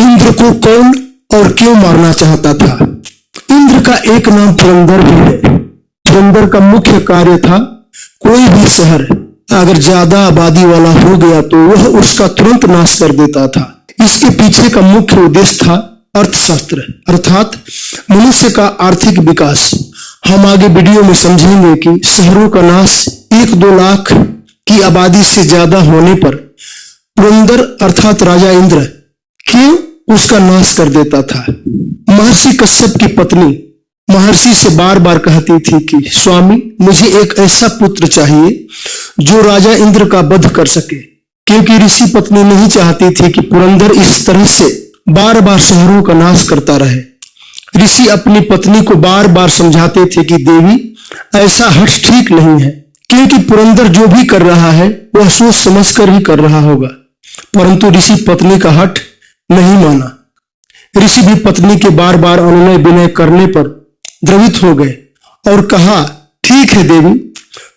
इंद्र को कौन और क्यों मारना चाहता था? इंद्र का एक नाम पुरंदर भी है। पुरंदर का मुख्य कार्य था कोई भी शहर अगर ज्यादा आबादी वाला हो गया तो वह उसका तुरंत नाश कर देता था। इसके पीछे का मुख्य उद्देश्य था अर्थशास्त्र अर्थात मनुष्य का आर्थिक विकास। हम आगे वीडियो में समझेंगे कि शहरों का नाश 1-2 लाख की आबादी से ज्यादा होने पर पुरंदर अर्थात राजा इंद्र क्यों उसका नाश कर देता था। महर्षि कश्यप की पत्नी महर्षि से बार बार कहती थी कि स्वामी, मुझे एक ऐसा पुत्र चाहिए जो राजा इंद्र का वध कर सके, क्योंकि ऋषि पत्नी नहीं चाहती थी कि पुरंदर इस तरह से बार बार शहरों का नाश करता रहे। ऋषि अपनी पत्नी को बार बार समझाते थे कि देवी, ऐसा हठ ठीक नहीं है, क्योंकि पुरंदर जो भी कर रहा है वह सोच समझकर ही कर रहा होगा। परंतु ऋषि पत्नी का हठ नहीं माना। ऋषि भी पत्नी के बार बार अनुनय विनय करने पर द्रवित हो गए और कहा, ठीक है देवी,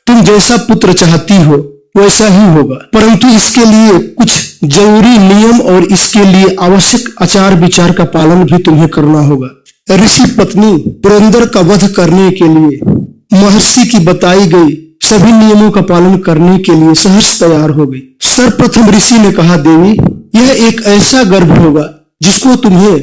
तुम जैसा पुत्र चाहती हो वैसा ही होगा, परंतु इसके लिए कुछ जरूरी नियम और इसके लिए आवश्यक आचार विचार का पालन भी तुम्हें करना होगा। ऋषि पत्नी पुरंदर का वध करने के लिए महर्षि की बताई गई सभी नियमों का पालन करने के लिए सहर्ष तैयार हो गई। सर्वप्रथम ऋषि ने कहा, देवी, यह एक ऐसा गर्भ होगा जिसको तुम्हें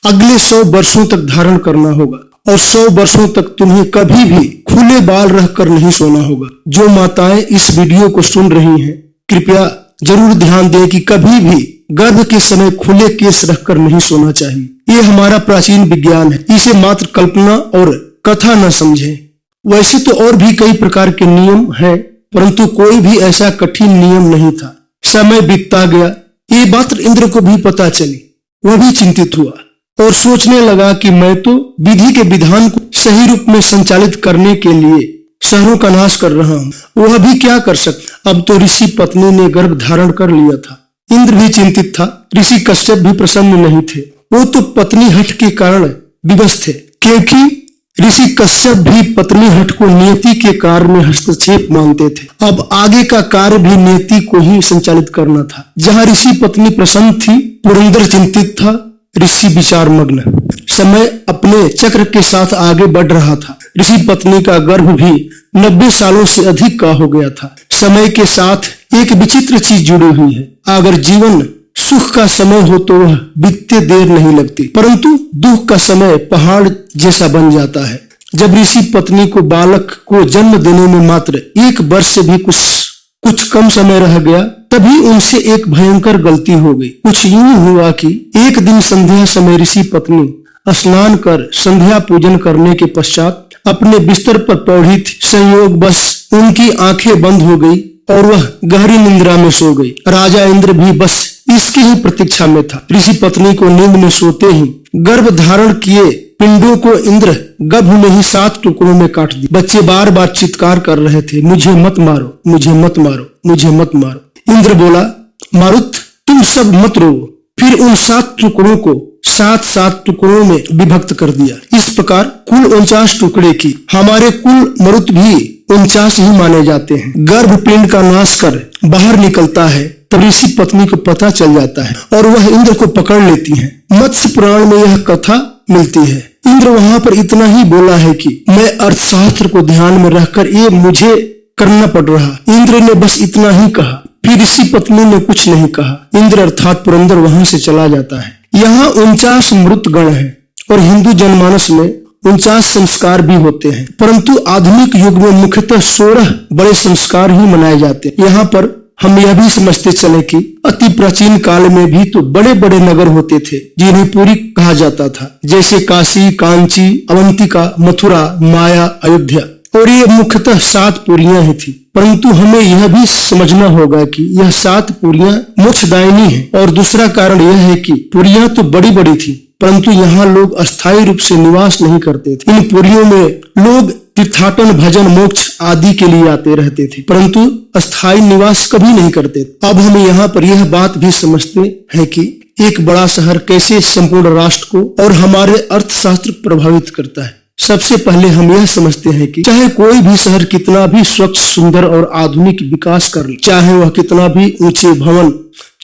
अगले 100 वर्षों तक धारण करना होगा और 100 वर्षों तक तुम्हें कभी भी खुले बाल रहकर नहीं सोना होगा। जो माताएं इस वीडियो को सुन रही हैं, कृपया जरूर ध्यान दें कि कभी भी गर्भ के समय खुले केस रखकर नहीं सोना चाहिए। ये हमारा प्राचीन विज्ञान है, इसे मात्र कल्पना और कथा न समझें। वैसे तो और भी कई प्रकार के नियम हैं, परंतु कोई भी ऐसा कठिन नियम नहीं था। समय बीतता गया, ये बात इंद्र को भी पता चली। वह भी चिंतित हुआ और सोचने लगा कि मैं तो विधि के विधान को सही रूप में संचालित करने के लिए शहरों का नाश कर रहा हूँ, वह भी क्या कर सकता। अब तो ऋषि पत्नी ने गर्भ धारण कर लिया था। इंद्र भी चिंतित था, ऋषि कश्यप भी प्रसन्न नहीं थे। वो तो पत्नी हठ के कारण विवश थे, क्योंकि ऋषि कश्यप भी पत्नी हठ को नियति के कार्य में हस्तक्षेप मानते थे। अब आगे का कार्य भी नियति को ही संचालित करना था। जहाँ ऋषि पत्नी प्रसन्न थी, पुरंदर चिंतित था, ऋषि विचार मग्न। समय अपने चक्र के साथ आगे बढ़ रहा था। ऋषि पत्नी का गर्भ भी 90 सालों से अधिक का हो गया था। समय के साथ एक विचित्र चीज जुड़ी हुई है। अगर जीवन सुख का समय हो तो वह बीतते देर नहीं लगती, परंतु दुख का समय पहाड़ जैसा बन जाता है। जब ऋषि पत्नी को बालक को जन्म देने में मात्र 1 वर्ष से भी कुछ कम समय रह गया, तभी उनसे एक भयंकर गलती हो गई। कुछ यूं हुआ कि एक दिन संध्या समय ऋषि पत्नी स्नान कर संध्या पूजन करने के पश्चात अपने बिस्तर पर पौड़ी थी। संयोग बस उनकी आंखें बंद हो गई और वह गहरी निंद्रा में सो गई। राजा इंद्र भी बस इसकी ही प्रतीक्षा में था। ऋषि पत्नी को नींद में सोते ही गर्भ धारण किए पिंडों को इंद्र गर्भ में ही 7 टुकड़ों में काट दिया। बच्चे बार बार चित्कार कर रहे थे, मुझे मत मारो, मुझे मत मारो, मुझे मत मारो। इंद्र बोला, मारुत, तुम सब मत रो। फिर उन 7 टुकड़ों को 7-7 टुकड़ों में विभक्त कर दिया। इस प्रकार कुल 49 टुकड़े की। हमारे कुल मरुत भी 49 ही माने जाते हैं। गर्भ पिंड का नाश कर बाहर निकलता है, तब ऋषि पत्नी को पता चल जाता है और वह इंद्र को पकड़ लेती है। मत्स्य पुराण में यह कथा मिलती है। इंद्र वहां पर इतना ही बोला है कि मैं अर्थशास्त्र को ध्यान में रखकर ये मुझे करना पड़ रहा। इंद्र ने बस इतना ही कहा। फिर ऋषि पत्नी ने कुछ नहीं कहा। इंद्र अर्थात पुरंदर वहां से चला जाता है। यहाँ 49 मृत गण है और हिंदू जनमानस में 49 संस्कार भी होते हैं, परंतु आधुनिक युग में मुख्यतः 16 बड़े संस्कार ही मनाए जाते हैं। यहाँ पर हम यह भी समझते चले कि अति प्राचीन काल में भी तो बड़े बड़े नगर होते थे जिन्हें पुरी कहा जाता था, जैसे काशी, कांची, अवंतिका, मथुरा, माया, अयोध्या, और ये मुख्यतः 7 पुरियां ही थी। परंतु हमें यह भी समझना होगा कि यह 7 पुरियां मोक्षदायिनी है। और दूसरा कारण यह है कि पुरियां तो बड़ी बड़ी थी, परंतु यहाँ लोग अस्थायी रूप से निवास नहीं करते थे। इन पुरियों में लोग तीर्थाटन, भजन, मोक्ष आदि के लिए आते रहते थे, परंतु अस्थायी निवास कभी नहीं करते। अब हम यहाँ पर यह बात भी समझते हैं कि एक बड़ा शहर कैसे संपूर्ण राष्ट्र को और हमारे अर्थशास्त्र प्रभावित करता है। सबसे पहले हम यह समझते हैं कि चाहे कोई भी शहर कितना भी स्वच्छ, सुंदर और आधुनिक विकास कर ले, चाहे वह कितना भी ऊंचे भवन,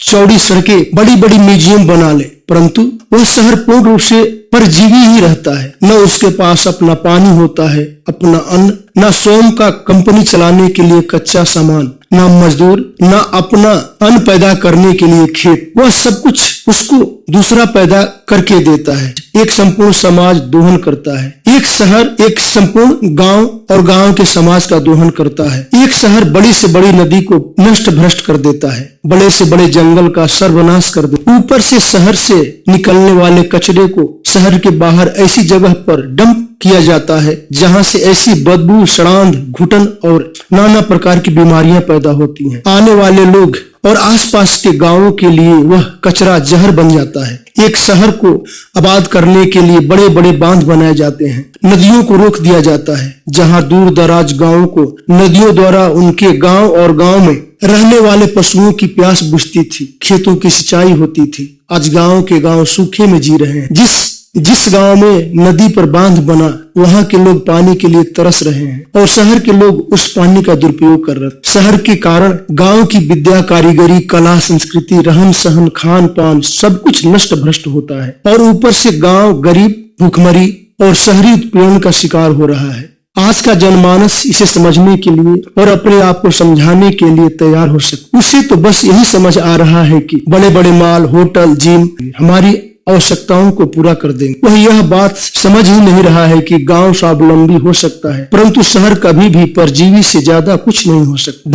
चौड़ी सड़कें, बड़ी बड़ी म्यूजियम बना ले, परंतु वह शहर पूर्ण रूप से परजीवी ही रहता है। न उसके पास अपना पानी होता है, अपना अन्न, न स्वयं का कंपनी चलाने के लिए कच्चा सामान, न मजदूर, न अपना अन्न पैदा करने के लिए खेत। वह सब कुछ उसको दूसरा पैदा करके देता है। एक संपूर्ण समाज दोहन करता है। एक शहर एक संपूर्ण गांव और गांव के समाज का दोहन करता है। एक शहर बड़ी से बड़ी नदी को नष्ट भ्रष्ट कर देता है, बड़े से बड़े जंगल का सर्वनाश कर देता है। ऊपर से शहर से निकलने वाले कचरे को शहर के बाहर ऐसी जगह पर डंप किया जाता है जहां से ऐसी बदबू, सड़ांध, घुटन और नाना प्रकार की बीमारियां पैदा होती हैं। आने वाले लोग और आसपास के गांवों के लिए वह कचरा जहर बन जाता है। एक शहर को आबाद करने के लिए बड़े बड़े बांध बनाए जाते हैं। नदियों को रोक दिया जाता है। जहां दूर दराज गांवों को नदियों द्वारा उनके गांव और गांव में रहने वाले पशुओं की प्यास बुझती थी, खेतों की सिंचाई होती थी, आज गांव के गांव सूखे में जी रहे हैं। जिस गांव में नदी पर बांध बना, वहां के लोग पानी के लिए तरस रहे हैं और शहर के लोग उस पानी का दुरुपयोग कर रहे हैं। शहर के कारण गांव की विद्या, कारीगरी, कला, संस्कृति, रहन सहन, खान पान सब कुछ नष्ट भ्रष्ट होता है और ऊपर से गांव गरीब, भूखमरी और शहरी उत्पीड़न का शिकार हो रहा है। आज का जनमानस इसे समझने के लिए और अपने आप को समझाने के लिए तैयार हो सकता। उसे तो बस यही समझ आ रहा है कि बड़े बड़े माल, होटल, जिम हमारी आवश्यकताओं को पूरा कर देंगे। वह यह बात समझ ही नहीं रहा है कि गांव स्वावलंबी हो सकता है, परंतु शहर कभी भी परजीवी से ज्यादा कुछ नहीं हो सकता।